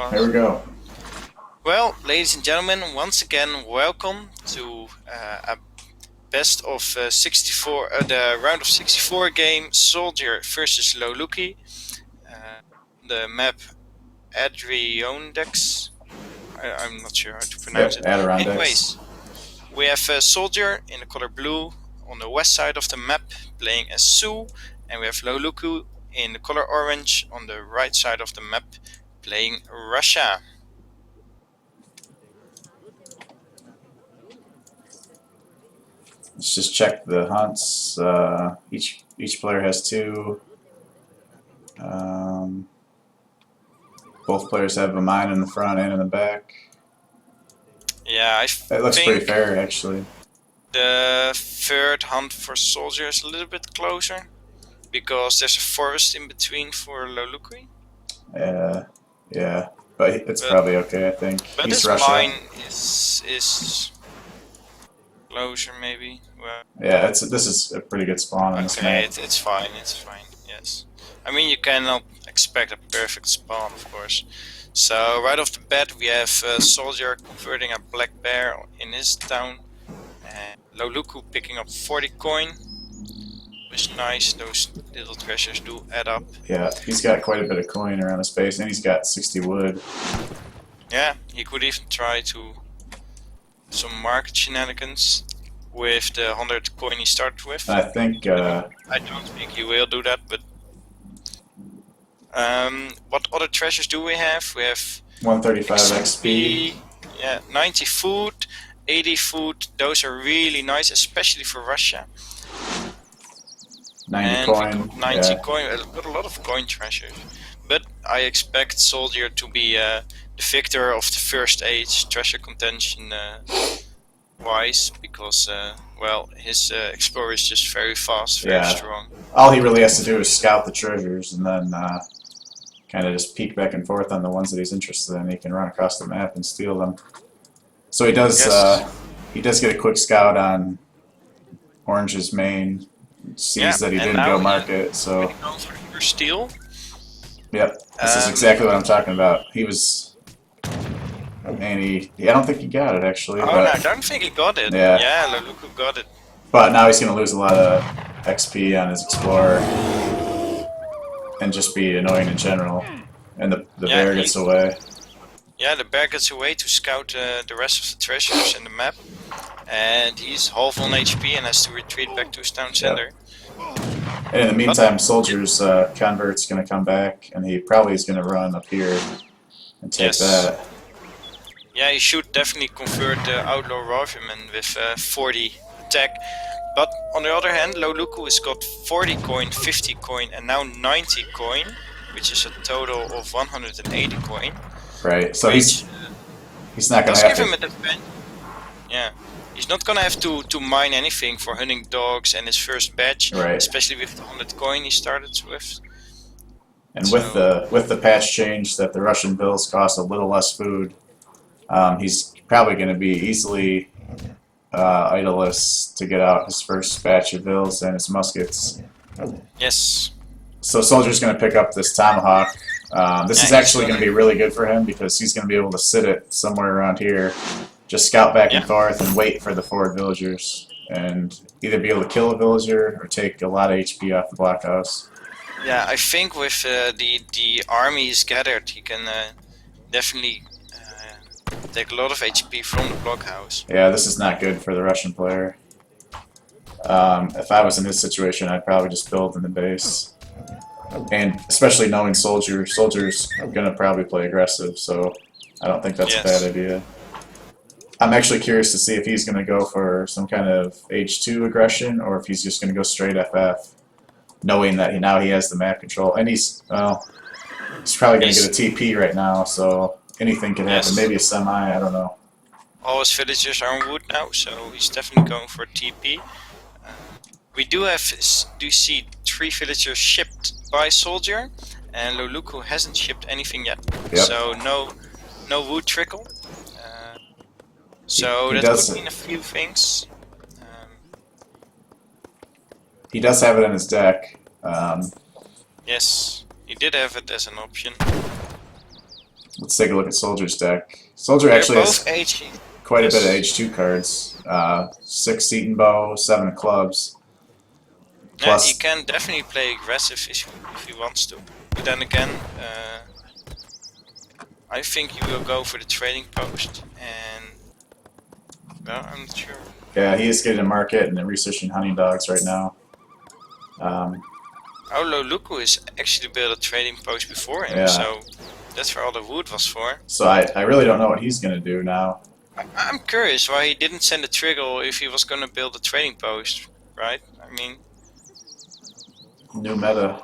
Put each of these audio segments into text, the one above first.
fast. There we go. Well, ladies and gentlemen, once again, welcome to a best of 64, the round of 64 game, SoldieR versus loloekie. The map Adirondacks. I'm not sure how to pronounce it. Adirondacks. Anyways, we have SoldieR in the color blue on the west side of the map playing as Sioux, and we have loloekie in the color orange on the right side of the map playing Russia. Let's just check the hunts. Each player has two. Both players have a mine in the front and in the back. Yeah, That looks pretty fair, actually. The third hunt for SoldieR is a little bit closer because there's a forest in between for loloekie. Yeah, but it's probably okay, I think. But He's this Russia. mine is closer, maybe. Well, yeah, this is a pretty good spawn on this map. it's fine. It's fine. Yes, I mean you cannot expect a perfect spawn, of course. So right off the bat, we have SoldieR converting a black bear in his town, and loloekie picking up 40 coin. Which is nice. Those little treasures do add up. Yeah, he's got quite a bit of coin around his base, and he's got 60 wood. Yeah, he could even try to some market shenanigans with the 100 coin he started with. I think. I don't think he will do that, but what other treasures do we have? We have 135 XP. Yeah, 90 food, 80 food. Those are really nice, especially for Russia. 90 and coin. 90 yeah. coin. Got a lot of coin treasures, but I expect SoldieR to be the victor of the first age treasure contention wise, because well, his explorer is just very fast, very strong. All he really has to do is scout the treasures and then kind of just peek back and forth on the ones that he's interested in. He can run across the map and steal them. So he does. He does get a quick scout on Orange's main. Sees that he didn't go market, so. He goes for steal. Yep, this is exactly what I'm talking about. He was. And I don't think he got it actually. Oh, but, no, I don't think he got it. Yeah, loloekie got it. But now he's going to lose a lot of XP on his explorer and just be annoying in general. And the bear gets away. Yeah, the bear gets away to scout the rest of the treasures in the map. And he's half on HP and has to retreat back to his town center. And in the meantime, SoldieR's convert's going to come back, and he probably is going to run up here and take that. Yeah, he should definitely convert the Outlaw Rifleman with 40 attack. But on the other hand, loloekie has got 40 coin, 50 coin, and now 90 coin, which is a total of 180 coin. Right, so he's not going to have to... give him a defense. Yeah. He's not gonna have to mine anything for hunting dogs and his first badge, especially with the 100 coin he started with. And with the patch change that the Russian bills cost a little less food, he's probably going to be easily idleless to get out his first batch of bills and his muskets. Yes. So SoldieR's going to pick up this tomahawk. This is actually going to be really good for him because he's going to be able to sit it somewhere around here. Just scout back and forth and wait for the forward villagers, and either be able to kill a villager or take a lot of HP off the blockhouse. Yeah, I think with the army is gathered, he can definitely take a lot of HP from the blockhouse. Yeah, this is not good for the Russian player. If I was in his situation, I'd probably just build in the base. And especially knowing SoldieR's going to probably play aggressive, so I don't think that's a bad idea. I'm actually curious to see if he's going to go for some kind of H2 aggression or if he's just going to go straight FF, knowing that now he has the map control. And he's probably going to get a TP right now, so anything can happen. Maybe a semi, I don't know. All his villagers are on wood now, so he's definitely going for a TP. We do see 3 villagers shipped by SoldieR, and loloekie hasn't shipped anything yet. So no wood trickle. So that could mean a few things. He does have it in his deck. Yes, he did have it as an option. Let's take a look at Soldier's deck. Soldier They're actually both has HE. quite a bit of Yes. H2 cards. 6 seat and bow, 7 of clubs. Yeah, he Plus, can definitely play aggressive if he wants to. But then again, I think he will go for the trading post, and well, I'm not sure. yeah, he is getting a market and researching hunting dogs right now. Oh, Loloekie is actually built a trading post before him, Yeah. so that's where all the wood was for. So I really don't know what he's going to do now. I'm curious why he didn't send a trigger if he was going to build a trading post, right? I mean, New meta.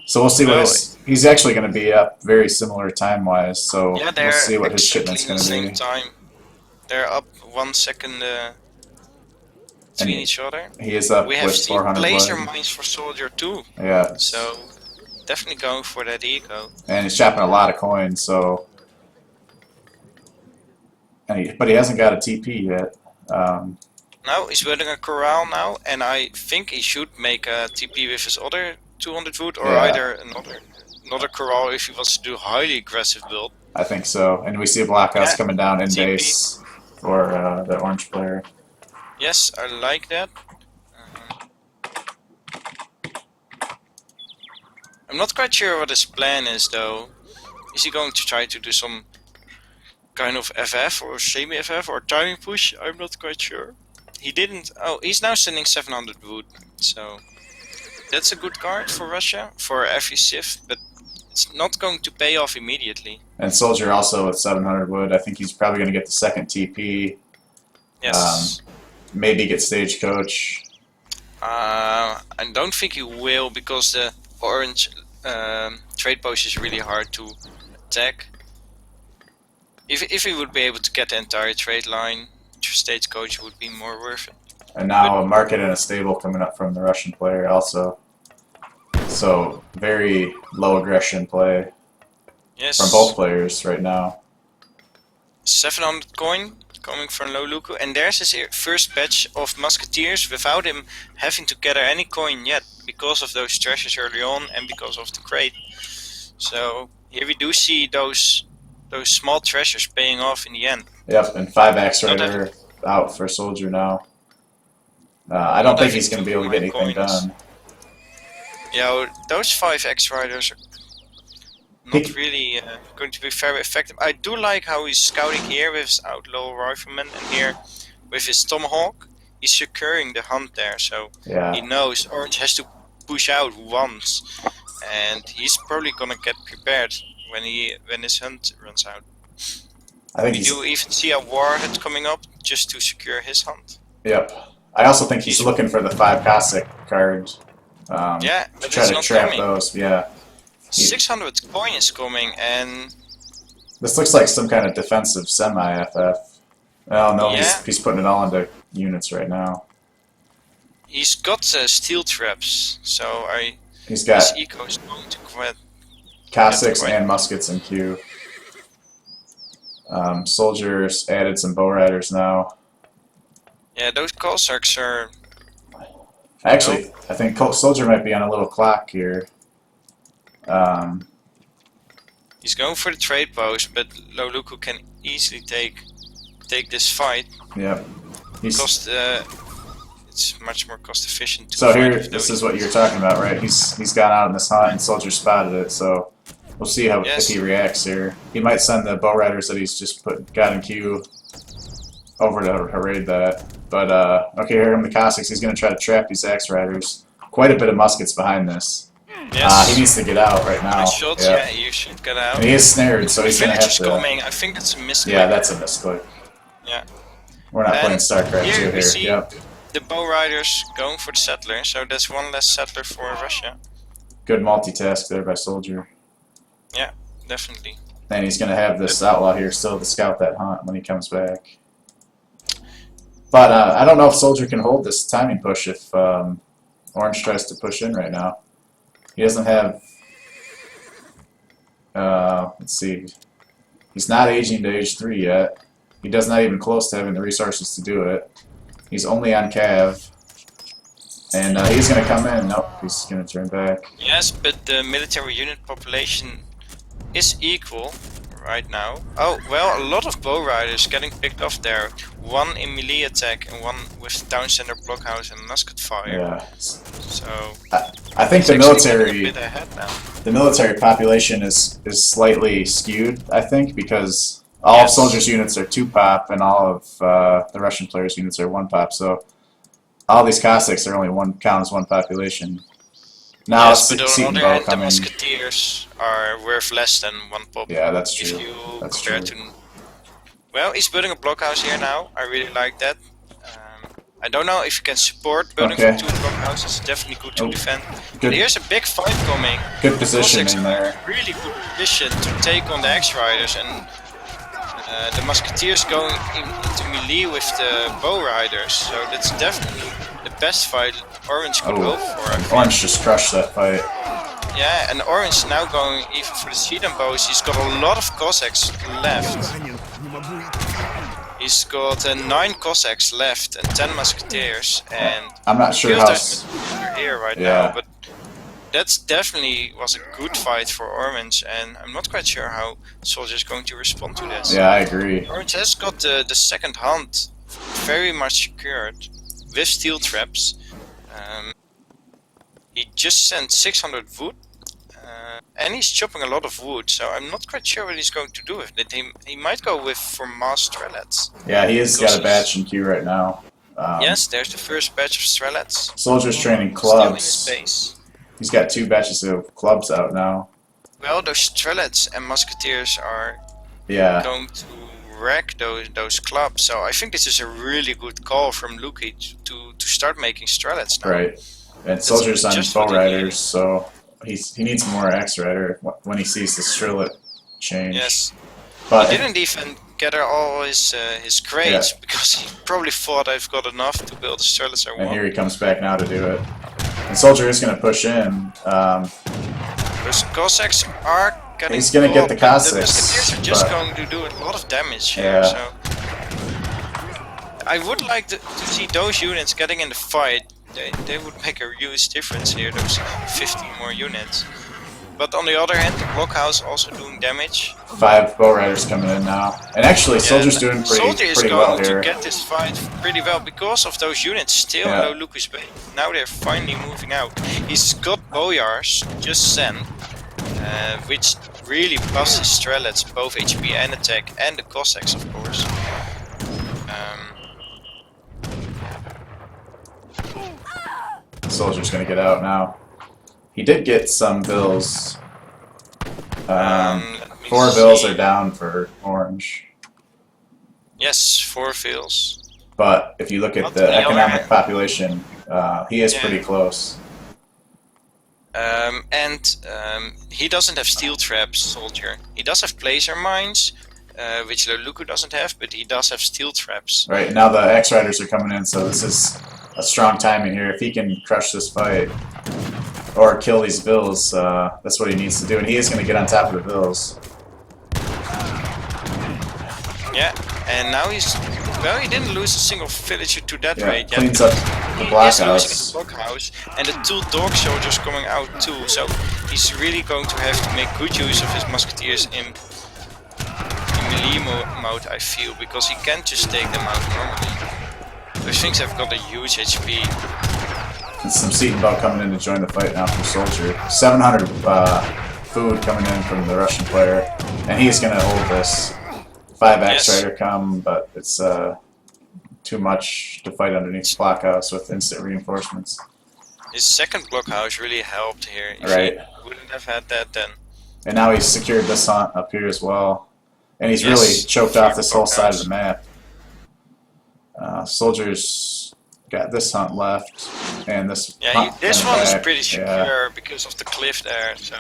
So we'll see what well, he's actually going to be up very similar time-wise, so yeah, we'll see they're what his exactly shipment's in the going to same be. time. They're up 1 second between each other. He is up We have with seen 400 laser wood. mines for SoldieR too, Yeah. so definitely going for that eco. And he's chopping a lot of coins, so... but he hasn't got a TP yet. Now he's building a corral now, and I think he should make a TP with his other 200 wood, or Yeah. either another corral if he wants to do a highly aggressive build. I think so. And we see a blockhouse Yeah, coming down in TP. base for the orange player. Yes, I like that. I'm not quite sure what his plan is though. Is he going to try to do some kind of FF or semi-FF or timing push? I'm not quite sure. He didn't. Oh, he's now sending 700 wood, so that's a good card for Russia for every Civ, but it's not going to pay off immediately. And Soldier also with 700 wood. I think he's probably going to get the second TP. Yes. Maybe get Stagecoach. I don't think he will, because the orange trade post is really hard to attack. If he would be able to get the entire trade line, Stagecoach would be more worth it. And now a market and a stable coming up from the Russian player also. So very low aggression play Yes. from both players right now. 700 coin coming from Loloekie, and there's his first batch of musketeers without him having to gather any coin yet, because of those treasures early on and because of the crate. So here we do see those small treasures paying off in the end. Yep, and 5 Axe Rider out for Soldier now. I don't think he's going to be able to get anything done. Yeah, well, those 5 X Riders are not really going to be very effective. I do like how he's scouting here with his Outlaw Rifleman, and here with his Tomahawk, he's securing the hunt there. So Yeah. he knows Orange has to push out once, and he's probably gonna get prepared when his hunt runs out. I think We do even see a Warhead coming up just to secure his hunt. Yep. I also think he's looking for the 5 Cossack cards. Yeah, To but try it's to not trap coming. those, yeah. 600 coin is coming, and This looks like some kind of defensive semi-FF. Oh no, Yeah. he's putting it all into units right now. he's got steel traps, so He's got his eco is going to quit. Cossacks quite- and muskets in queue. Soldiers added some bow riders now. Yeah, those Cossacks are. Actually, I think Soldier might be on a little clock here. He's going for the trade post, but Loloekie can easily take this fight. Yep. He's, It's much more cost efficient to so fight here, with this those. is what you're talking about, right? He's gone out in this hunt and Soldier spotted it, so we'll see how Yes. if he reacts here. He might send the bow riders that he's just got in queue over to raid that. But okay, here come the Cossacks. He's going to try to trap these axe riders. Quite a bit of muskets behind this. Yes. He needs to get out right now. Nice shots, yeah, you should get out. And he is snared, so he's going to Village have is to. coming, I think it's a misclick. Yeah, that's a misclick. Yeah. We're not And playing StarCraft 2 here we here. see- Yep. The bow riders going for the settler, so that's one less settler for Russia. Good multitask there by Soldier. Definitely. And he's going to have this outlaw here still to scout that hunt when he comes back. But I don't know if Soldier can hold this timing push if Orange tries to push in right now. He doesn't have... let's see. He's not aging to age 3 yet. He does not even close to having the resources to do it. He's only on Cav. And he's going to come in. Nope, he's going to turn back. Yes, but the military unit population is equal right now. Oh, well, a lot of bow riders getting picked off there. One in melee attack and one with town center blockhouse and musket fire. Yeah. So I think it's the actually getting military, a bit ahead now. the military population is slightly skewed. I think because all of soldiers' units are 2-pop and all of the Russian players' units are 1-pop. So all these Cossacks are only count as one population. Now Yes, but on the Seton other Bow hand, the coming. musketeers are worth less than 1 pop. Yeah, that's true. If you That's compare true. to, well, he's building a blockhouse here now. I really like that. I don't know if you can support building Okay. from 2 blockhouses. It's definitely good to Oh, defend. good. But here's a big fight coming. Good position Cossacks in are there. in really good position to take on the X-Riders, and the musketeers going into melee with the bow riders. So that's definitely the best fight Orange could hope for. I think. Orange just crushed that fight. Yeah, and Orange now going even for the Sweden bows. He's got a lot of Cossacks left. He's got 9 Cossacks left and 10 musketeers, and I'm not sure feels how. there's musketeer here right Yeah. now, but that's definitely was a good fight for Orange, and I'm not quite sure how soldiers going to respond to this. Yeah, I agree. Orange has got the second hunt very much secured with steel traps. He just sent 600 wood, and he's chopping a lot of wood, so I'm not quite sure what he's going to do with it. He might go for mass strelets. Yeah, he has got a batch in queue right now. Yes, there's the first batch of strelets. Soldiers training Still in his clubs. base. He's got 2 batches of clubs out now. Well, those strelets and musketeers are Yeah. going to wreck those clubs, so I think this is a really good call from Luki to start making strelets now. Right. And soldiers on just bow what he needed. riders, so he needs more X rider when he sees the strillet change. Yes. But He didn't even gather all his crates because he probably thought I've got enough to build the strelets I and want. here he comes back now to do it. And soldier is going to push in. Those Cossacks are getting He's gonna get the caught, but Cossacks, The musketeers are just but- going to do a lot of damage here, Yeah. so I would like to see those units getting in the fight. They would make a huge difference here, those 15 more units. But on the other hand, the blockhouse also doing damage. 5 bow riders coming in now. And actually, soldier's And doing Soldier is pretty going well here. to get this fight pretty well because of those units still Yeah. in Loloekie's base. Now they're finally moving out. He's got Boyars just sent, which really busts his strelets, both HP and attack, and the Cossacks, of course. Soldier's going to get out now. He did get some bills. Let me 4 bills see. are down for orange. Yes, 4 fills. But if you look at But the on the other economic hand- population, he is Yeah. pretty close. He doesn't have steel traps, Soldier. He does have placer mines, which Loloekie doesn't have, but he does have steel traps. Right, now the X-Riders are coming in, so this is a strong timing here. If he can crush this fight, or kill these bills, that's what he needs to do. And he is going to get on top of the bills. Yeah, and now he's... Well, he didn't lose a single villager to that Yeah, rate yet. cleans up the He is blockhouse. losing his blockhouse, and the 2 dog soldiers coming out too, so he's really going to have to make good use of his musketeers in melee mode, I feel, because he can't just take them out normally. Those things have got a huge HP. And some Seton Bow coming in to join the fight now from Soldier. 700 food coming in from the Russian player, and he's going to hold this. 5 Yes. X-Rider come, but it's too much to fight underneath blockhouse with instant reinforcements. His second blockhouse really helped here. If Right. he wouldn't have had that, then And now he's secured this hunt up here as well. And he's Yes, really choked off this whole side of blockhouse. the map. Soldier's got this hunt left, and this yeah, hunt this coming one is back. pretty secure Yeah. because of the cliff there. So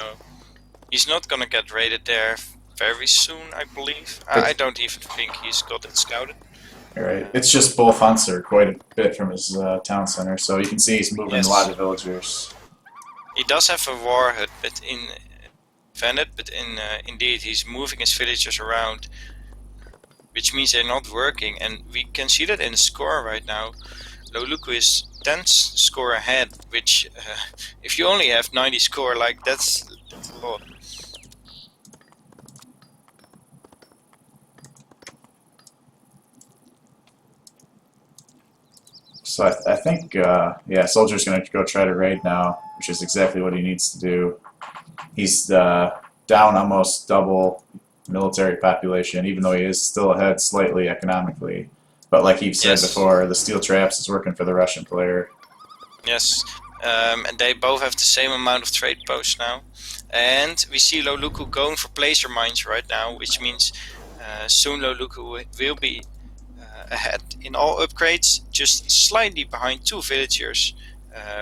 he's not gonna get raided there very soon, I believe. I don't even think he's got it scouted. Right. It's just both hunts are quite a bit from his town center, so you can see he's moving Yes. a lot of villagers. He does have a war hut, but indeed he's moving his villagers around, which means they're not working, and we can see that in the score right now. Loloekie is 10 score ahead, which if you only have 90 score, like that's a lot. So I think, yeah, Soldier's going to go try to raid now, which is exactly what he needs to do. He's down almost double military population, even though he is still ahead slightly economically. But like you've said before, the steel traps is working for the Russian player. Yes, and they both have the same amount of trade posts now. And we see Loloekie going for placer mines right now, which means soon Loloekie will be ahead in all upgrades, just slightly behind 2 villagers,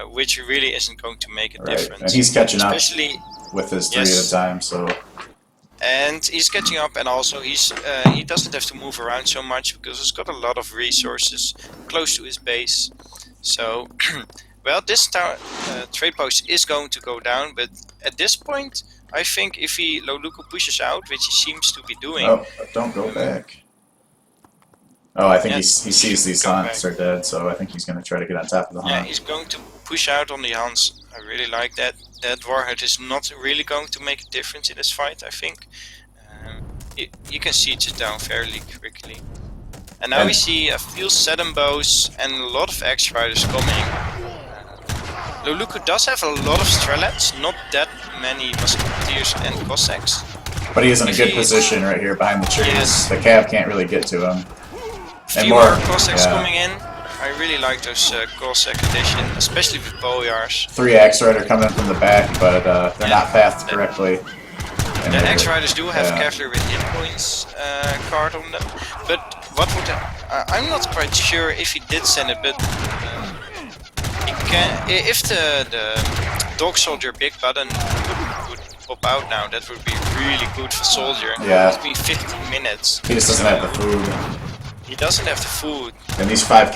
which really isn't going to make a difference. And he's catching especially up with his 3 at a time, so... And he's catching up, and also he doesn't have to move around so much because he's got a lot of resources close to his base. So, well, this trade post is going to go down, but at this point, I think if Loloekie pushes out, which he seems to be doing... Oh, don't go back. Oh, I think he sees these hunts are dead, so I think he's going to try to get on top of the hunt. Yeah, he's going to push out on the hunts. I really like that. That warhead is not really going to make a difference in this fight, I think. You can siege it down fairly quickly. And now we see a few Saddam bows and a lot of X-Riders coming. Loloekie does have a lot of Strelets, not that many Musketeers and Cossacks. But he is in a good position right here behind the trees. Yes. The cav can't really get to him. Few more Cossacks coming in. I really like those Cossack edition, especially with Boyars. 3 X-Rider coming in from the back, but they're not pathed correctly. The X-Riders do have cavalry with hit points card on them, but what would I'm not quite sure if he did send it, but he can. If the dog soldier big button would pop out now, that would be really good for soldier. Yeah. It's been 15 minutes. He just doesn't have the food. He doesn't have the food. And these 5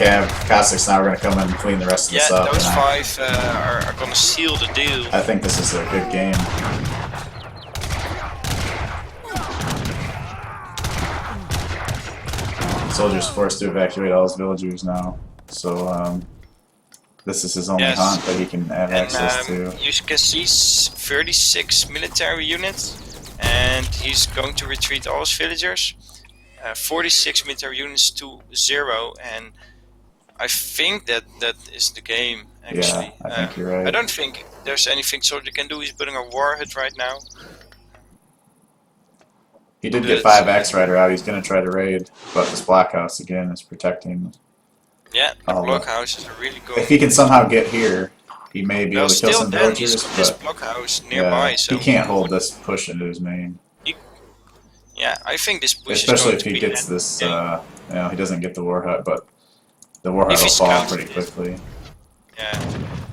Cossacks now are going to come in and clean the rest of this up. Yeah, those 5 are going to seal the deal. I think this is a good game. Soldier's forced to evacuate all his villagers now, so this is his only hunt that he can have access to. You can see 36 military units, and he's going to retreat all his villagers. 46 military units to 0, and I think that is the game, actually. Yeah, I think you're right. I don't think there's anything Soldier can do. He's building a warhead right now. He did get 5 X-Rider out. He's going to try to raid, but this blockhouse again is protecting. Yeah, the blockhouses are really good. If he can somehow get here, he may be able to kill some villagers, he's got this blockhouse nearby, so he can't hold this push into his main. Yeah, I think this push especially is going if he gets this, you know, he doesn't get the war hut, but the war hut will fall pretty quickly. Yeah.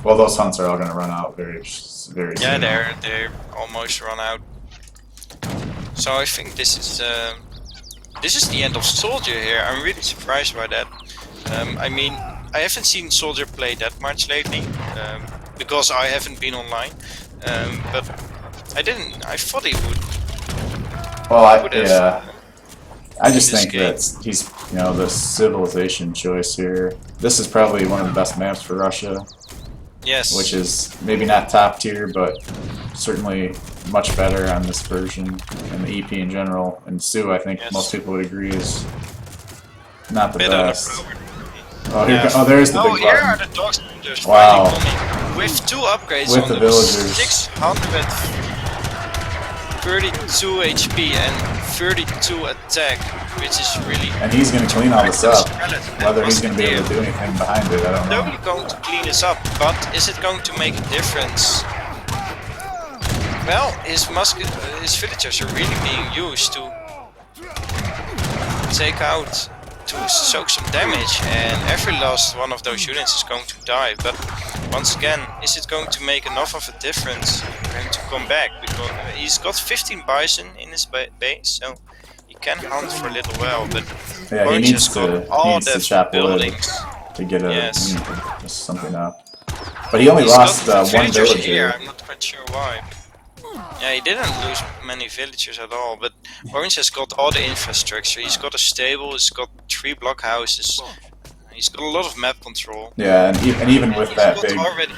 Well, those hunts are all going to run out very soon. Yeah, they're almost run out. So I think this is the end of Soldier here. I'm really surprised by that. I mean, I haven't seen Soldier play that much lately because I haven't been online. But I thought he would. Well, I just think that he's, you know, the civilization choice here. This is probably one of the best maps for Russia. Yes. Which is maybe not top tier, but certainly much better on this version and the EP in general. And Sue, I think most people would agree, is not the best. Oh, there's the big button. Here are the dog soldiers wow. finally coming with 2 upgrades with on the them. villagers. 632 HP and 32 attack, which is really... And he's going to clean all this up. Whether he's going to be able to do anything behind it, I don't know. Nobody going to clean this up, but is it going to make a difference? Well, his villagers are really being used to take out, to soak some damage, and every last one of those units is going to die. But once again, is it going to make enough of a difference for him to come back? Because he's got 15 bison in his base, so he can hunt for a little while. But yeah, he needs to chop buildings to get something up. But he only lost one villager. Here. I'm not quite sure why. Yeah, he didn't lose many villagers at all, but Orange has got all the infrastructure. He's got a stable, he's got 3 blockhouses, he's got a lot of map control. Yeah, and even with that big fight,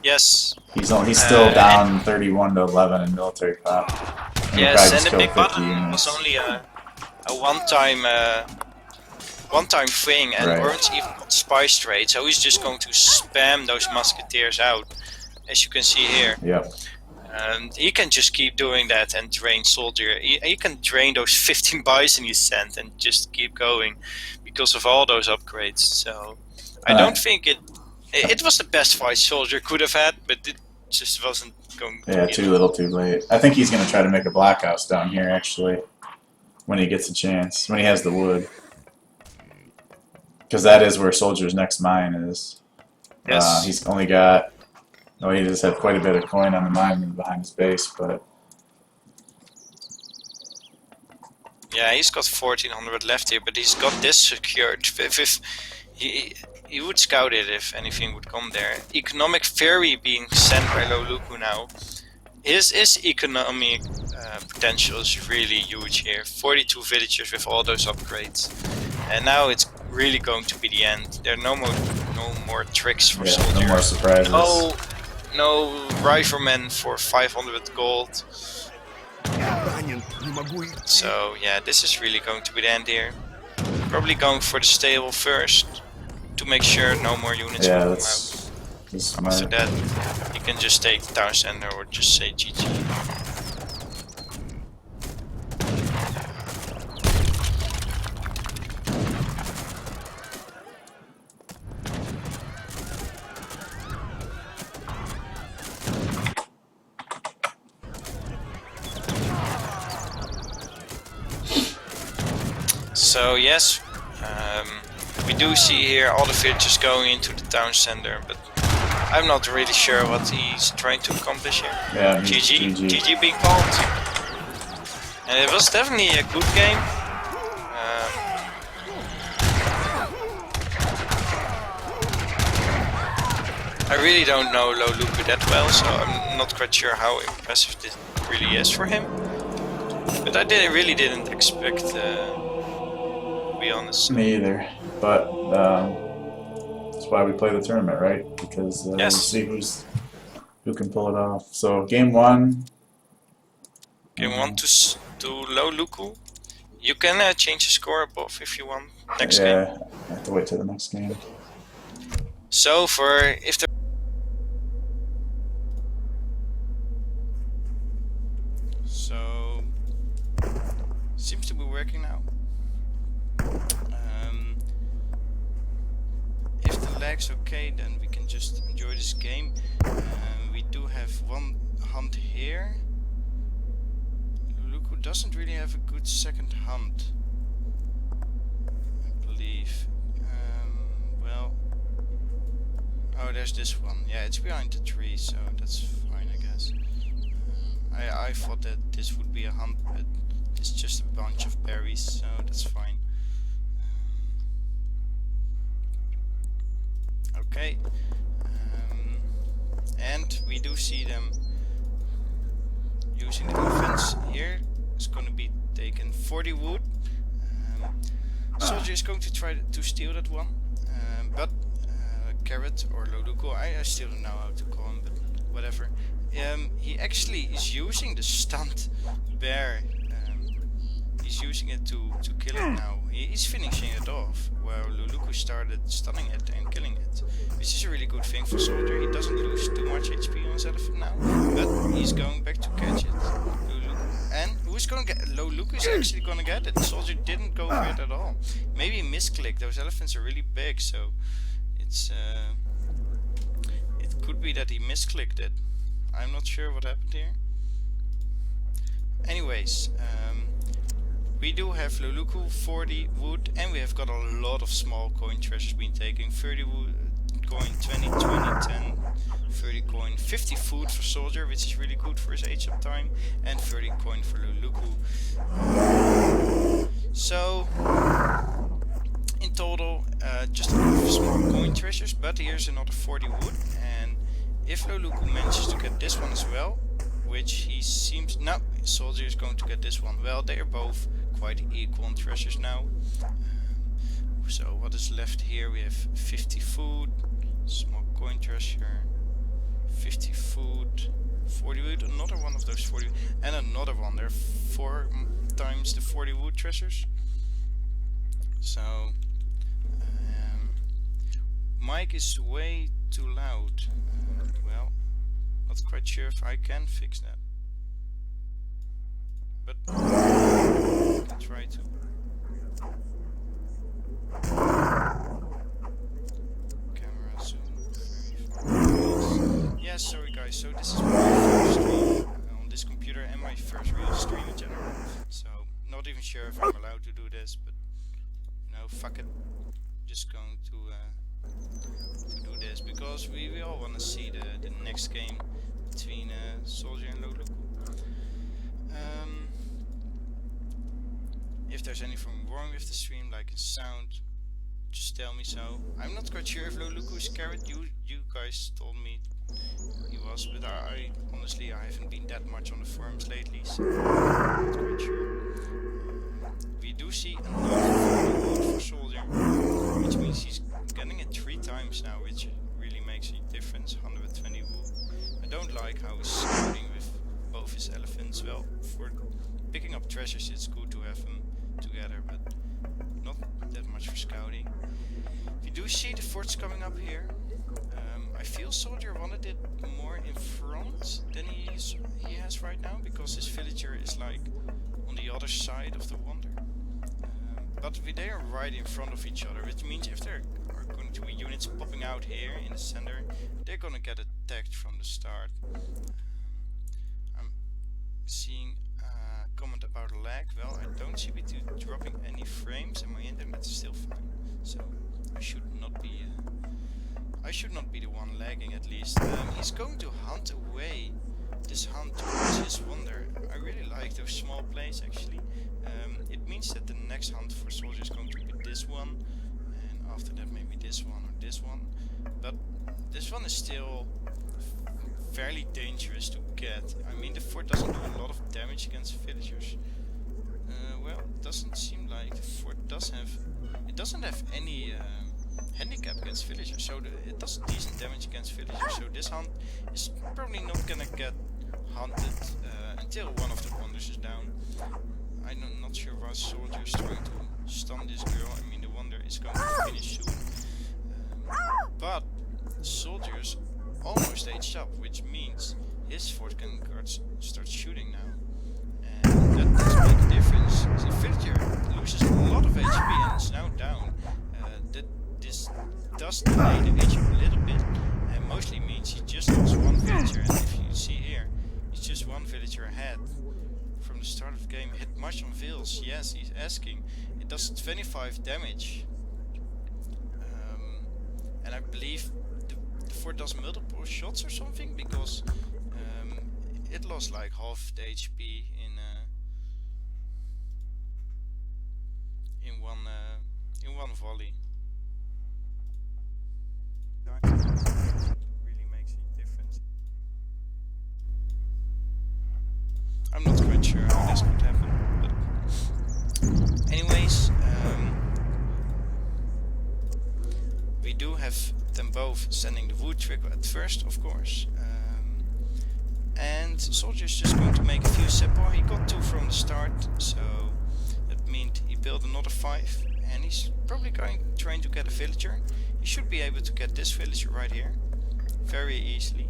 yes. He's still down 31 to 11 in military pop. Yes, and the big button was only a one-time one-time thing, and Right. Orange even got spice trade, so he's just going to spam those musketeers out, as you can see here. Yep. And he can just keep doing that and drain soldier. He can drain those 15 bison he sent and just keep going because of all those upgrades. So I don't think it was the best fight soldier could have had, but it just wasn't going to Yeah, be too little, too late. I think he's going to try to make a black house down here, actually, when he gets a chance, when he has the wood. Because that is where Soldier's next mine is. Yes. He's only got... Oh, he just had quite a bit of coin on the mine behind his base, but... Yeah, he's got 1400 left here, but he's got this secured. If he would scout it if anything would come there. Economic ferry being sent by loloekie now. His economic potential is really huge here. 42 villagers with all those upgrades, and now it's really going to be the end. There are no more tricks for soldier. No more surprises. No riflemen for 500 gold. So yeah, this is really going to be the end here. Probably going for the stable first to make sure no more units will come out. After that, you can just take the town center or just say GG. So yes, we do see here all the villagers going into the town center, but I'm not really sure what he's trying to accomplish here. Yeah, GG being called. And it was definitely a good game. I really don't know loloekie that well, so I'm not quite sure how impressive this really is for him. But I really didn't expect, to be honest. Me either, but that's why we play the tournament, right? Because we'll see who can pull it off. So game one. Game one to loloekie. You can change the score above if you want. Next game. Yeah, I have to wait till the next game. So if there. So seems to be working now. If the lag's okay, then we can just enjoy this game. We do have one hunt here. loloekie doesn't really have a good second hunt, I believe. Well, oh, there's this one. Yeah, it's behind the tree, so that's fine, I guess. I thought that this would be a hunt, but it's just a bunch of berries, so that's fine. Okay, and we do see them using the defense here. It's going to be taken 40 wood. Soldier is going to try to steal that one, but Carrot or loloekie, I still don't know how to call him, but whatever. He actually is using the stunned bear. He's using it to kill it now. He's finishing it off, where loloekie started stunning it and killing it. Which is a really good thing for Soldier. He doesn't lose too much HP on his elephant now, but he's going back to catch it. And who's gonna get loloekie is actually gonna get it. Soldier didn't go for it at all. Maybe he misclicked. Those elephants are really big, so it's it could be that he misclicked it. I'm not sure what happened here. Anyways, we do have loloekie, 40 wood, and we have got a lot of small coin treasures being taken. 30 wood coin, 20, 10, 30 coin, 50 food for Soldier, which is really good for his age up time, and 30 coin for loloekie. So, in total, just a lot of small coin treasures, but here's another 40 wood, and if loloekie manages to get this one as well, which he seems... No, Soldier is going to get this one. Well, they are both quite equal in treasures now. So what is left here? We have 50 food, small coin treasure, 50 food, 40 wood, another one of those 40, and another one. There are 4 times the 40 wood treasures. So mic is way too loud. Well, not quite sure if I can fix that. But I can try to. Camera zoom very far. Yeah, sorry guys, so this is my first stream on this computer and my first real stream in general. So, not even sure if I'm allowed to do this, but no, fuck it. Just going to do this because we all want to see the next game between SoldieR and loloekie. If there's anything wrong with the stream, like in sound, just tell me so. I'm not quite sure if loloekie is carried. You guys told me he was, but I honestly I haven't been that much on the forums lately, so I'm not quite sure. We do see another vote for SoldieR, which means he's getting it 3 times now, which really makes a difference. 120 wood. I don't like how he's scouting with both his elephants. Well, for picking up treasures, it's good to have them together, but not that much for scouting. We do see the forts coming up here. I feel SoldieR wanted it more in front than he has right now, because his villager is like on the other side of the wonder. But they are right in front of each other, which means if there are going to be units popping out here in the center, they're gonna get attacked from the start. I'm seeing a comment about lag. Well, I don't see me dropping any frames, and my internet is still fine, so I should not be the one lagging at least. He's going to hunt away this hunt towards his wonder. I really like those small plays actually. It means that the next hunt for SoldieR is going to be this one, and after that maybe this one or this one. But this one is still fairly dangerous to get. I mean, the fort doesn't do a lot of damage against villagers. Well, it doesn't seem like the fort does have. It doesn't have any handicap against villagers, so it does decent damage against villagers. So this hunt is probably not gonna get hunted until one of the wonders is down. I'm not sure why SoldieR is trying to stun this girl. I mean, the wonder is going to finish soon. But SoldieR's almost aged up, which means his fort can start shooting now. And that does make a difference. The villager loses a lot of HP and is now down. This does delay the HP a little bit, and mostly means he just lost one villager. And if you see here, he's just one villager ahead. From the start of the game, hit much on vills. Yes, he's asking. It does 25 damage. And I believe the fort does multiple shots or something, because it lost like half the HP in one volley. Really makes a difference. I'm not quite sure how this could happen, but anyways, we do have them both sending the wood trickle at first, of course, and SoldieR is just going to make a few separ. He got 2 from the start, so that means he built another 5, and he's probably trying to get a villager. He should be able to get this villager right here very easily.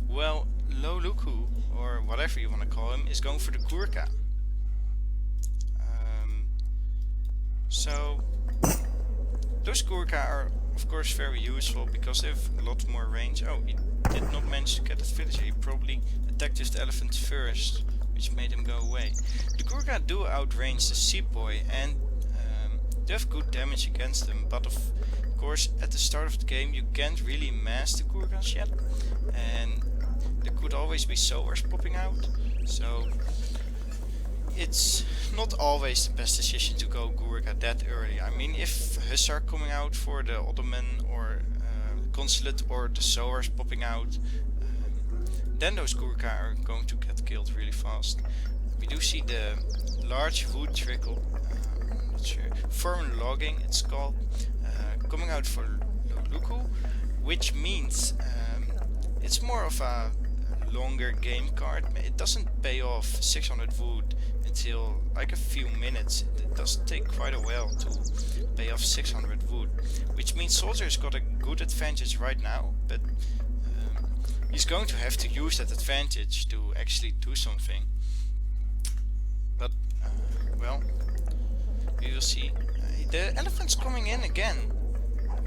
Well, loloekie, or whatever you want to call him, is going for the Gurkha. So those Gurkha are of course very useful because they have a lot more range. Oh, he did not manage to get that villager. He probably attacked his elephant first, which made him go away. The Gurkha do outrange the sepoy, and they have good damage against them, but of course at the start of the game you can't really mass the Gurkhas yet, and there could always be sowers popping out, so it's not always the best decision to go Gurkha that early. I mean, if Hussar coming out for the Ottoman or Consulate, or the sowers popping out, then those Gurkha are going to get killed really fast. We do see the large wood trickle, foreign logging it's called, coming out for loloekie, which means it's more of a longer game card, it doesn't pay off 600 wood until like a few minutes. It does take quite a while to pay off 600 wood, which means SoldieR's got a good advantage right now, but he's going to have to use that advantage to actually do something. But well, we will see. The elephant's coming in again,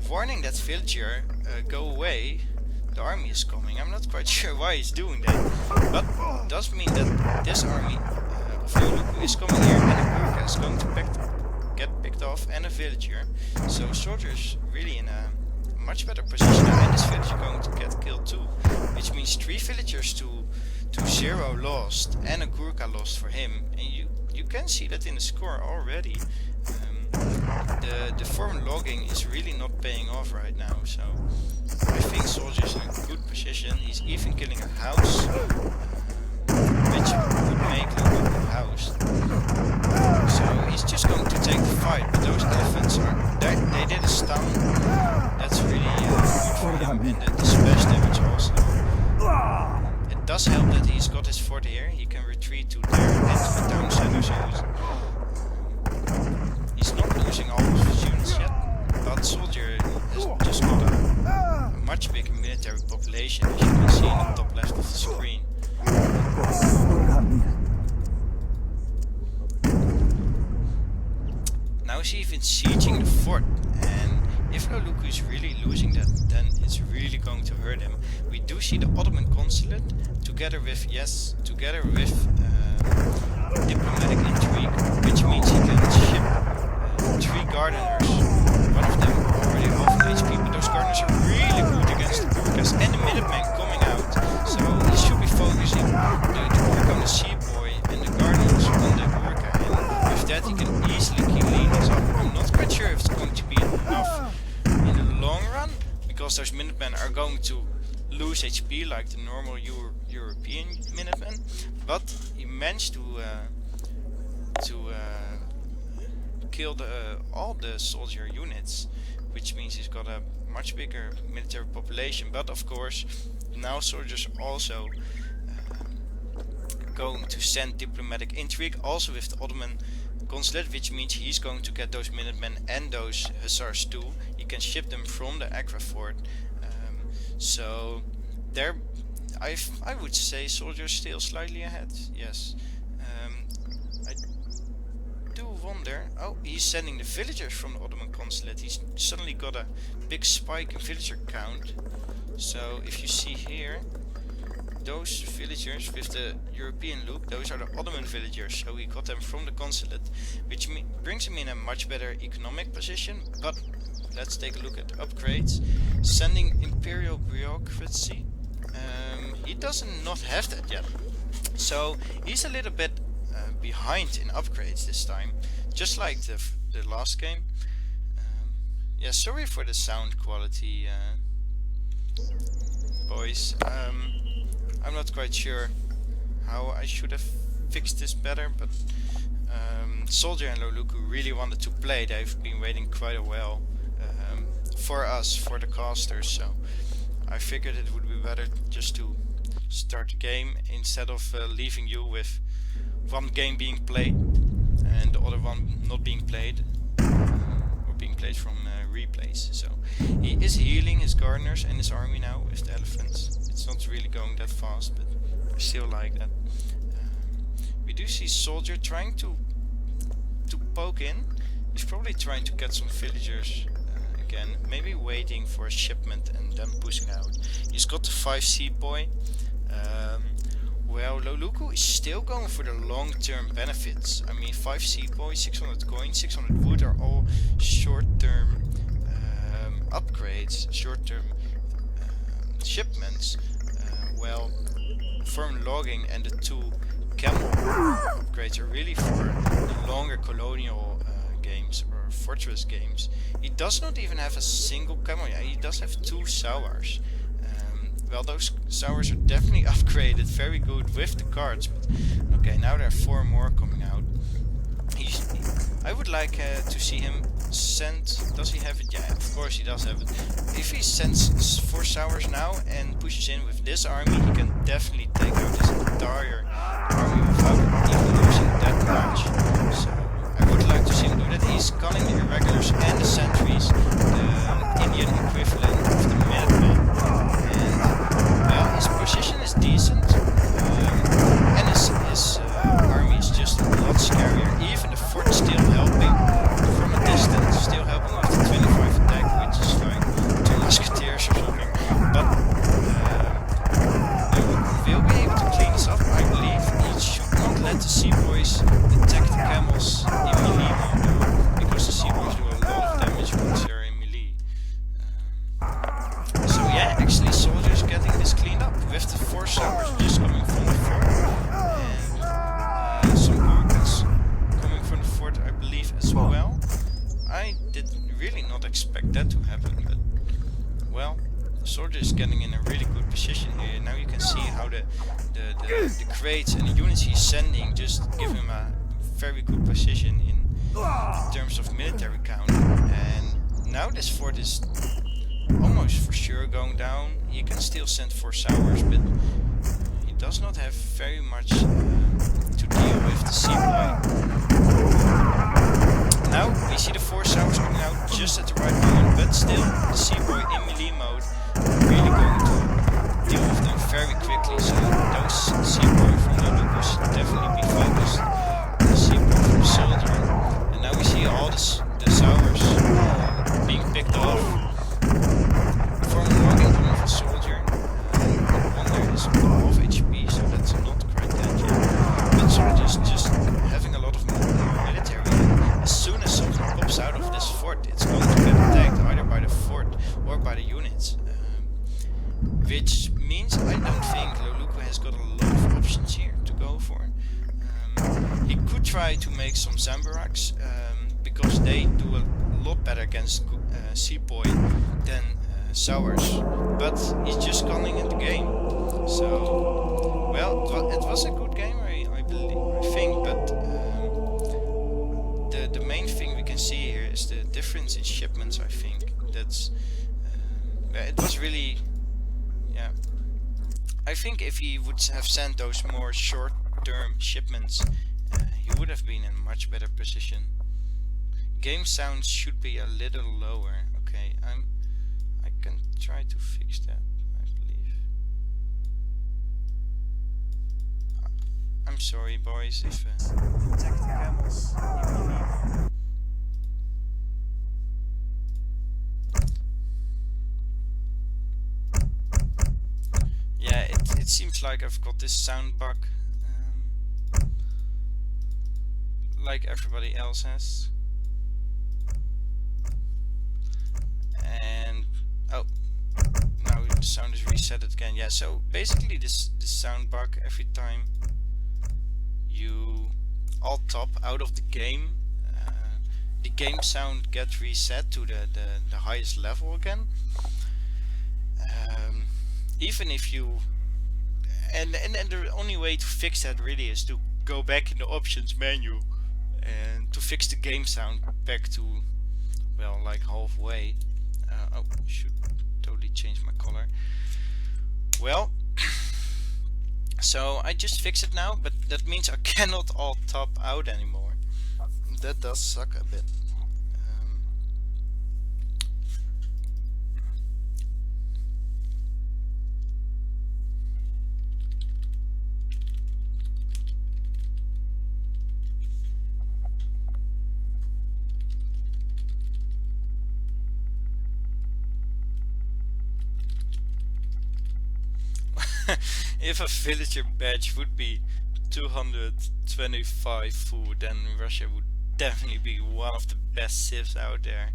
warning that villager, go away. The army is coming. I'm not quite sure why he's doing that, but it does mean that this army of loloekie is coming here, and a Gurkha is going to get picked off, and a villager. So SoldieR is really in a much better position now, and this villager going to get killed too, which means 3 villagers to 0 lost, and a Gurkha lost for him. And you can see that in the score already. The foreign logging is really not paying off right now, so I think SoldieR is in a good position. He's even killing a house, which would make loloekie a house. So he's just going to take the fight, but those elephants they did a stun. That's really good for him, and the splash damage also. It does help that he's got his fort here. He can retreat to there and to the town center, so he's not losing all of his units yet, but SoldieR has just got a much bigger military population, as you can see in the top left of the screen. Now he's even sieging the fort, and if loloekie is really losing that, then it's really going to hurt him. We do see the Ottoman consulate together with diplomatic intrigue, which means he can ship 3 gardeners. One of them already half HP, but those gardeners are really good against the Gurkhas and the Minutemen coming out. So he should be focusing the Gurkha on the Seaboy and the gardeners on the Gurkha, and with that he can easily keep leaders up. I'm not quite sure if it's going to be enough in the long run, because those Minutemen are going to lose HP like the normal European Minutemen, but he managed to kill all the SoldieR units, which means he's got a much bigger military population. But of course, now SoldieR's also going to send diplomatic intrigue, also with the Ottoman consulate, which means he's going to get those Minutemen and those hussars too. He can ship them from the Agra fort. So there, I would say SoldieR's still slightly ahead. Yes. I do wonder. Oh, he's sending the villagers from the Ottoman consulate. He's suddenly got a big spike in villager count. So if you see here, those villagers with the European look, those are the Ottoman villagers. So we got them from the consulate, which brings him in a much better economic position. But let's take a look at upgrades. Sending imperial bureaucracy. He doesn't not have that yet. So he's a little bit behind in upgrades this time, just like the last game. Yeah, sorry for the sound quality, boys. I'm not quite sure how I should have fixed this better, but SoldieR and loloekie really wanted to play. They've been waiting quite a while for us, for the casters, so I figured it would be better just to start the game instead of leaving you with one game being played and the other one not being played, or being played from replays. So he is healing his gardeners and his army now with the elephants. It's not really going that fast, but I still like that. We do see SoldieR trying to poke in. He's probably trying to get some villagers again, maybe waiting for a shipment and then pushing out. He's got the 5 Seaboy. Well, loloekie is still going for the long-term benefits. I mean, 5 Seaboy, 600 coins, 600 wood are all short-term upgrades, short-term shipments. Well, foreign logging and the 2 camel upgrades are really for the longer colonial games or fortress games. He does not even have a single camel. Yeah, he does have 2 sowars. Well, those sowars are definitely upgraded, very good with the cards. But okay, now there are 4 more coming out. I would like to see him send, does he have it? Yeah, of course he does have it. If he sends 4 Sours now and pushes in with this army, he can definitely take out this entire army without even losing that much. So I would like to see him do that. He's calling the irregulars and the sentries, the Indian equivalent of the Minutemen. And well, his position is decent, and his army is just a lot scarier. Even the fort still helping from a distance, still helping with the 25 attack, which is like 2 musketeers or something. But we'll be able to clean this up, I believe. He should not let the seaboys attack the camels in melee mode, because the seaboys do a lot of damage once they're in melee. So yeah, actually soldiers getting this cleaned up with the 4 Sours just coming from the fort, and some organs coming from the fort, I believe, as well. I did really not expect that to happen, but well, the soldier is getting in a really good position here. Now you can see how the crates and the units he's sending just give him a very good position in terms of military count. And now this fort is almost for sure going down. He can still send 4 Sours, but he does not have very much to deal with the seaboy. Now we see the 4 Sours coming out just at the right moment, but still the seaboy in melee mode really going to deal with them very quickly. So those seaboy from the Loloekie should definitely be focused on the seaboy from SoldieR. And now we see all the Sours being picked off from Morgan coming from SoldieR. One there is off HP, so that's not quite dead yet. But soldiers just having a lot of military. As soon as something pops out of this fort, it's going to get attacked either by the fort or by the units. Which means I don't think Loloekie has got a lot of options here to go for. He could try to make some Zambaraks, because they do a lot better against seaboy than Sours, but he's just calling in the game. So, well, it was a good game, I think, but the main thing we can see here is the difference in shipments. I think that's it was really, yeah. I think if he would have sent those more short-term shipments, he would have been in a much better position. Game sound should be a little lower. Okay, I can try to fix that, I believe. I'm sorry, boys, if attack the camels. Yeah, it seems like I've got this sound bug, like everybody else has. And oh, now the sound is reset again. Yeah, so basically this sound bug, every time you alt top out of the game sound gets reset to the highest level again. Even if you and the only way to fix that really is to go back in the options menu and to fix the game sound back to, well, like halfway. Oh, should totally change my color. Well, so I just fixed it now, but that means I cannot alt top out anymore. That does suck a bit. If a villager badge would be 225 food, then Russia would definitely be one of the best civs out there.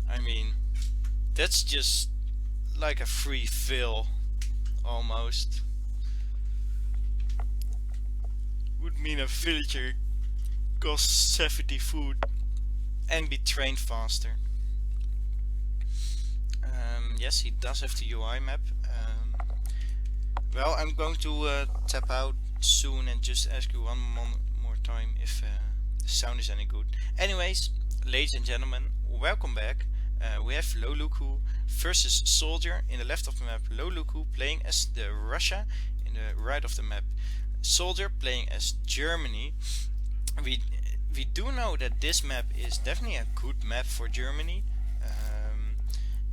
I mean, that's just like a free fill, almost. Would mean a villager costs 70 food and be trained faster. Yes, he does have the UI map. Well, I'm going to tap out soon and just ask you one more time if the sound is any good. Anyways, Ladies and gentlemen, welcome back. We have loloekie versus SoldieR in the left of the map. Loloekie playing as the Russia in the right of the map. SoldieR playing as Germany. We do know that this map is definitely a good map for Germany.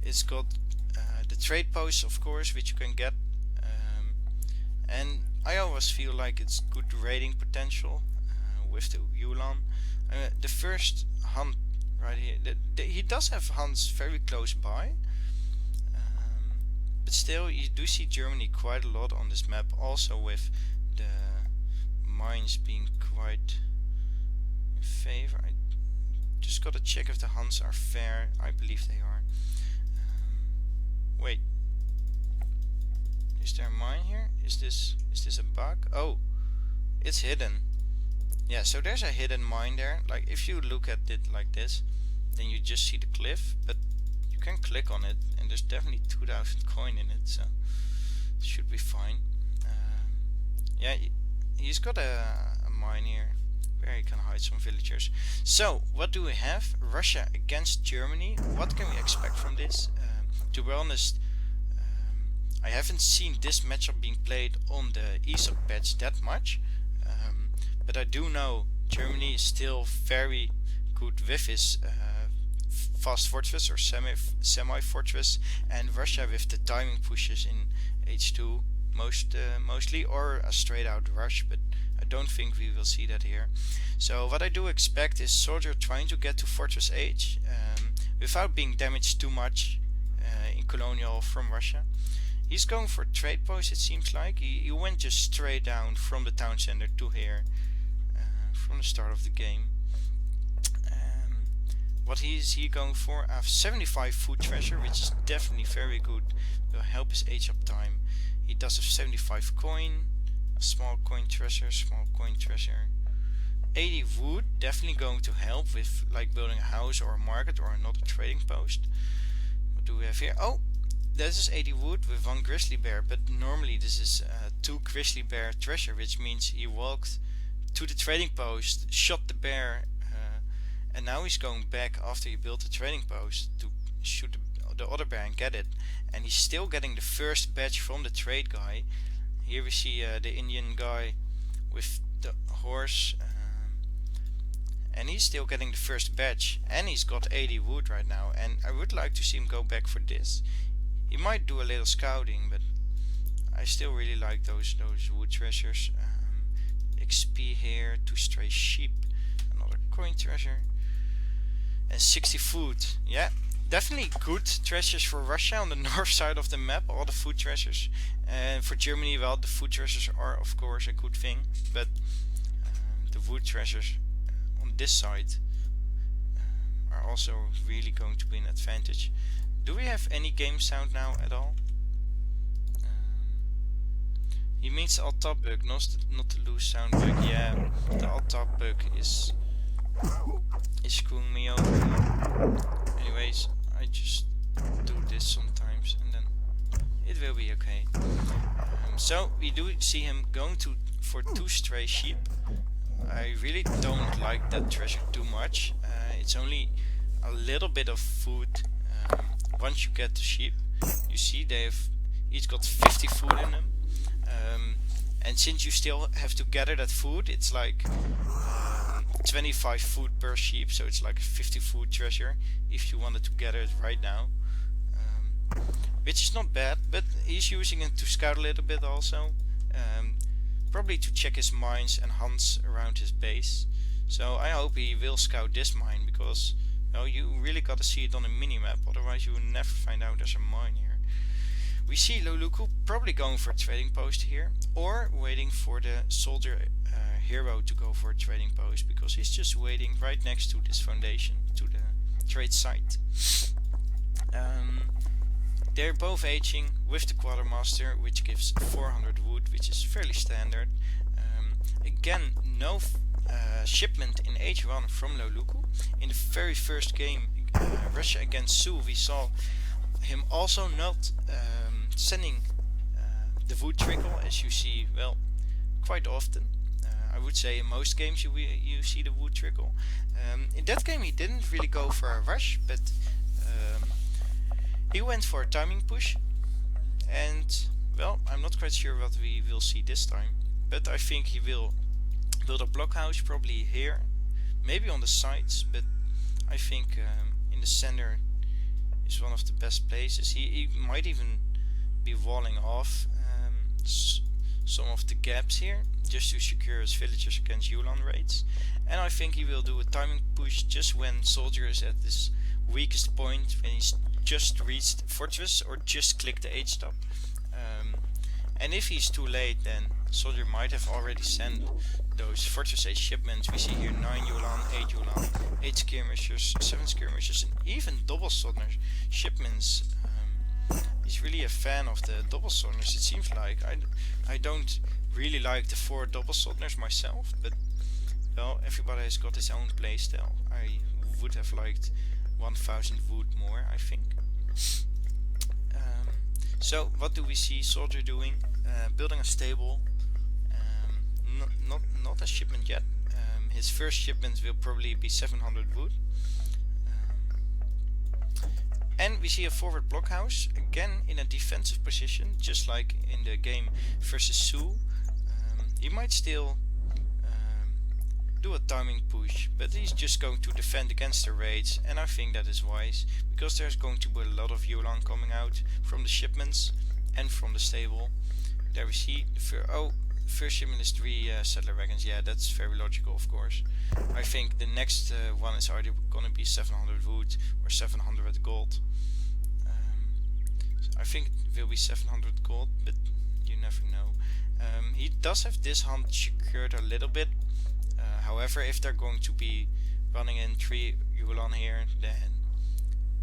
It's got the trade posts, of course, which you can get, and I always feel like it's good raiding potential with the Edeholland. The first hunt right here, he does have hunts very close by, but still you do see Germany quite a lot on this map, also with the mines being quite in favor. I just gotta check if the hunts are fair. I believe they are. Wait, is there a mine here? Is this a bug? Oh, it's hidden. Yeah, so there's a hidden mine there. Like if you look at it like this, then you just see the cliff, but you can click on it and there's definitely 2000 coin in it, so it should be fine. Yeah, he's got a mine here where he can hide some villagers. So what do we have? Russia against Germany. What can we expect from this? To be honest, I haven't seen this matchup being played on the ESOC patch that much. But I do know Germany is still very good with his fast fortress or semi fortress, and Russia with the timing pushes in H2 mostly, or a straight out rush, but I don't think we will see that here. So what I do expect is SoldieR trying to get to Fortress H without being damaged too much in colonial from Russia. He's going for trade post, it seems like. He went just straight down from the town center to here from the start of the game. What is he going for? I have 75 food treasure, which is definitely very good. Will help his age up time. He does have 75 coin, a small coin treasure, 80 wood, definitely going to help with like building a house or a market or another trading post. What do we have here? Oh, this is 80 wood with 1 grizzly bear, but normally this is 2 grizzly bear treasure, which means he walked to the trading post, shot the bear, and now he's going back after he built the trading post to shoot the other bear and get it. And he's still getting the first batch from the trade guy. Here we see the Indian guy with the horse, and he's still getting the first batch, and he's got 80 wood right now, and I would like to see him go back for this. He might do a little scouting, but I still really like those wood treasures. XP here, 2 stray sheep, another coin treasure, and 60 food. Yeah, definitely good treasures for Russia on the north side of the map, all the food treasures. And for Germany, well, the food treasures are of course a good thing, but the wood treasures on this side are also really going to be an advantage. Do we have any game sound now at all? He means the alt tab bug, not the loose sound bug. Yeah, the alt tab bug is screwing me over. Anyways, I just do this sometimes and then it will be okay. So we do see him going for 2 stray sheep. I really don't like that treasure too much. It's only a little bit of food. Once you get the sheep, you see they've each got 50 food in them. And since you still have to gather that food, it's like 25 food per sheep, so it's like a 50 food treasure if you wanted to gather it right now, which is not bad, but he's using it to scout a little bit also, probably to check his mines and hunts around his base. So I hope he will scout this mine, because well, you really gotta see it on a mini-map, otherwise you will never find out there's a mine here. We see loloekie probably going for a trading post here, or waiting for the SoldieR hero to go for a trading post, because he's just waiting right next to this foundation, to the trade site. They're both aging with the quartermaster, which gives 400 wood, which is fairly standard. Again, no shipment in H1 from loloekie. In the very first game, Russia against Sioux, we saw him also not sending the wood trickle, as you see, well, quite often. I would say in most games you see the wood trickle. In that game he didn't really go for a rush, but he went for a timing push, and well, I'm not quite sure what we will see this time, but I think he will build a blockhouse probably here, maybe on the sides, but I think in the center is one of the best places. He might even be walling off some of the gaps here just to secure his villagers against Yulan raids, and I think he will do a timing push just when SoldieR is at this weakest point, when he's just reached fortress or just clicked the H stop. And if he's too late, then SoldieR might have already sent those fortress H shipments. We see here 9 Yulan, 8 Yulan, 8 skirmishers, 7 skirmishers, and even double Soldner shipments. He's really a fan of the double Soldners, it seems like. I don't really like the 4 double Soldners myself, but well, everybody has got his own playstyle. I would have liked 1000 wood more, I think. So what do we see SoldieR doing? Building a stable. Not a shipment yet. His first shipment will probably be 700 wood. And we see a forward blockhouse, again in a defensive position, just like in the game versus Su. He might still do a timing push, but he's just going to defend against the raids, and I think that is wise, because there's going to be a lot of Yulan coming out from the shipments and from the stable. There we see the first shipment is 3 settler wagons. Yeah, that's very logical, of course. I think the next one is either gonna be 700 wood or 700 gold. So I think it will be 700 gold, but you never know. He does have this hunt secured a little bit. However, if they're going to be running in 3 Yulan here, then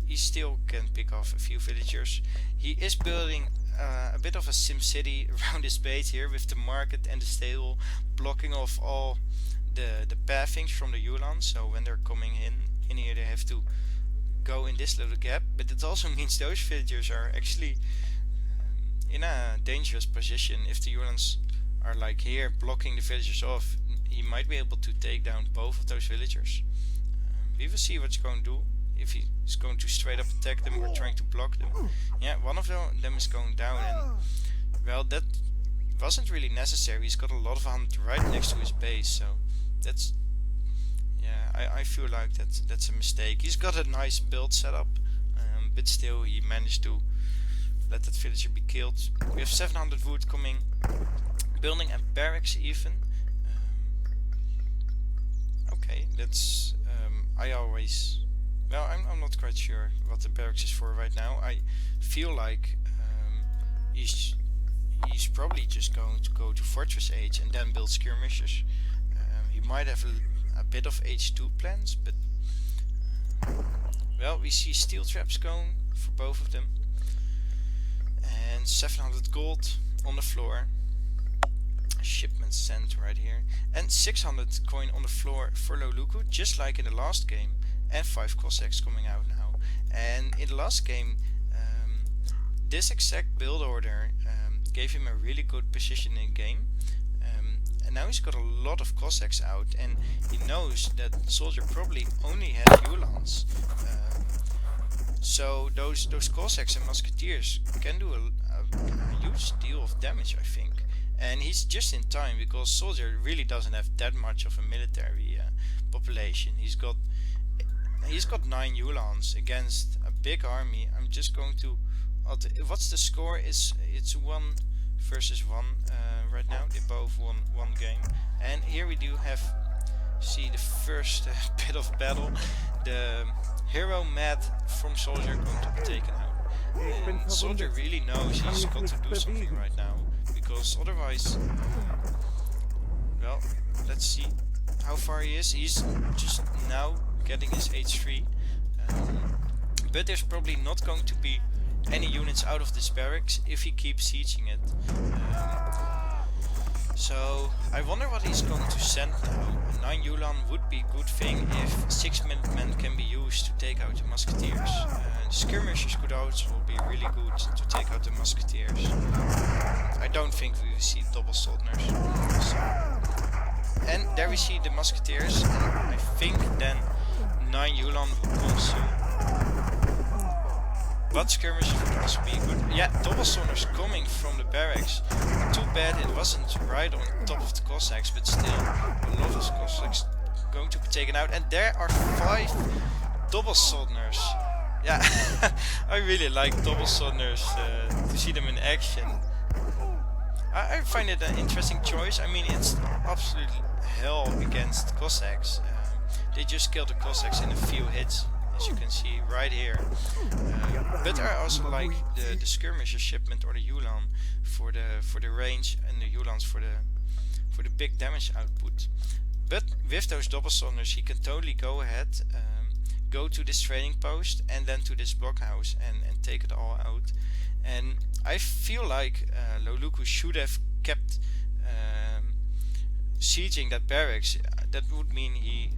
he still can pick off a few villagers. He is building a bit of a sim city around his base here, with the market and the stable blocking off all the pathings from the Yulan, so when they're coming in here they have to go in this little gap. But it also means those villagers are actually in a dangerous position. If the Yulans are like here blocking the villagers off, he might be able to take down both of those villagers. We will see what he's going to do, if he's going to straight up attack them or trying to block them. Yeah, one of them is going down, and well, that wasn't really necessary. He's got a lot of hunt right next to his base, so that's, yeah, I feel like that's a mistake. He's got a nice build setup, but still he managed to let that villager be killed. We have 700 wood coming, building a barracks even. Okay, that's I'm not quite sure what the barracks is for right now. I feel like he's probably just going to go to Fortress H and then build skirmishers. He might have a bit of H2 plans, but well, we see steel traps going for both of them, and 700 gold on the floor. Shipment sent right here, and 600 coin on the floor for loloekie, just like in the last game, and 5 Cossacks coming out now. And in the last game, this exact build order gave him a really good position in game, and now he's got a lot of Cossacks out, and he knows that SoldieR probably only has Yulans. So those Cossacks and Musketeers can do a huge deal of damage, I think. And he's just in time, because SoldieR really doesn't have that much of a military population. He's got 9 Yulans against a big army. I'm just going to, what's the score? It's 1 versus 1 right now. They both won 1 game. And here we do have, see the first bit of battle. The hero Matt from SoldieR going to be taken out. And SoldieR really knows he's got to do something right now, because otherwise, well, let's see how far he is. He's just now getting his H3, but there's probably not going to be any units out of this barracks if he keeps sieging it. So I wonder what he's going to send now. 9 Yulan would be a good thing if 6 Minutemen can be used to take out the Musketeers. Skirmishers could also be really good to take out the Musketeers. I don't think we will see double Soldners. So And there we see the musketeers, and I think then 9 Yulan will come soon. But skirmishes would also be good. Yeah, double sonars coming from the barracks. Too bad it wasn't right on top of the Cossacks, but still, a lot of Cossacks going to be taken out. And there are 5 double sonars. Yeah, I really like double sonars to see them in action. I find it an interesting choice. I mean, it's absolute hell against Cossacks. They just killed the Cossacks in a few hits, as you can see right here. But I also like the skirmisher shipment or the Yulan for the range, and the Yulans for the big damage output. But with those double sonars, he can totally go ahead, go to this trading post and then to this blockhouse and take it all out. And I feel like loloekie should have kept sieging that barracks. That would mean he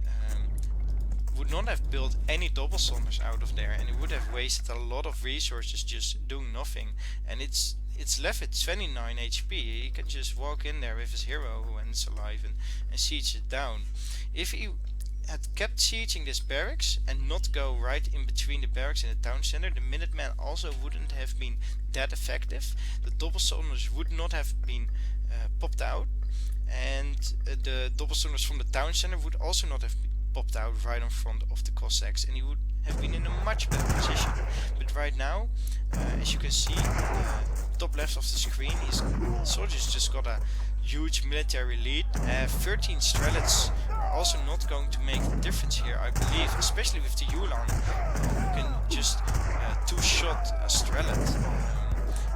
would not have built any double sonars out of there, and he would have wasted a lot of resources just doing nothing. And it's left at 29 HP. He can just walk in there with his hero when it's alive and siege it down. If he had kept sieging this barracks and not go right in between the barracks and the town center, the Minutemen also wouldn't have been that effective. The double sonars would not have been popped out, and the double sonars from the town center would also not have popped out right in front of the Cossacks, and he would have been in a much better position. But right now, as you can see, top left of the screen, his soldiers just got a huge military lead. 13 strelets are also not going to make the difference here, I believe, especially with the Yulan. You can just two-shot a strelet.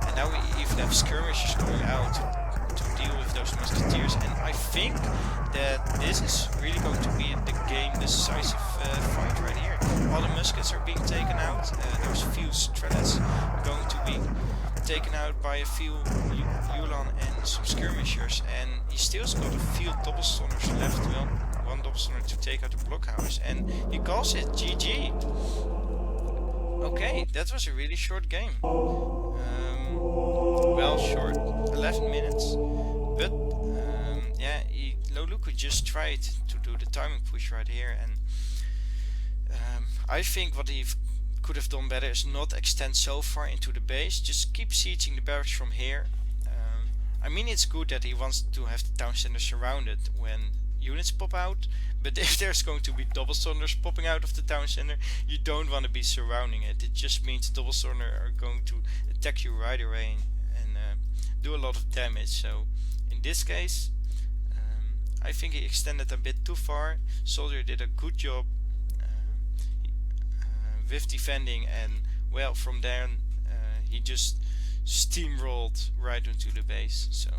And now we even have skirmishers going out to deal with those musketeers, and I think that this is really going to be the game decisive fight right here. All the muskets are being taken out, those few strelets are going to be taken out by a few Yulan and some skirmishers, and he still's got a few double sonars left. Well, one double sonar to take out the blockhouse, and he calls it GG. Okay, that was a really short game. Well, short, 11 minutes, but yeah, loloekie just tried to do the timing push right here, and I think what he could have done better is not extend so far into the base, just keep sieging the barracks from here. I mean, it's good that he wants to have the town center surrounded when units pop out, but if there's going to be double sonars popping out of the town center, you don't want to be surrounding it. It just means double sonar are going to attack you right away and do a lot of damage. So in this case, I think he extended a bit too far. SoldieR did a good job with defending, and well, from there he just steamrolled right into the base. So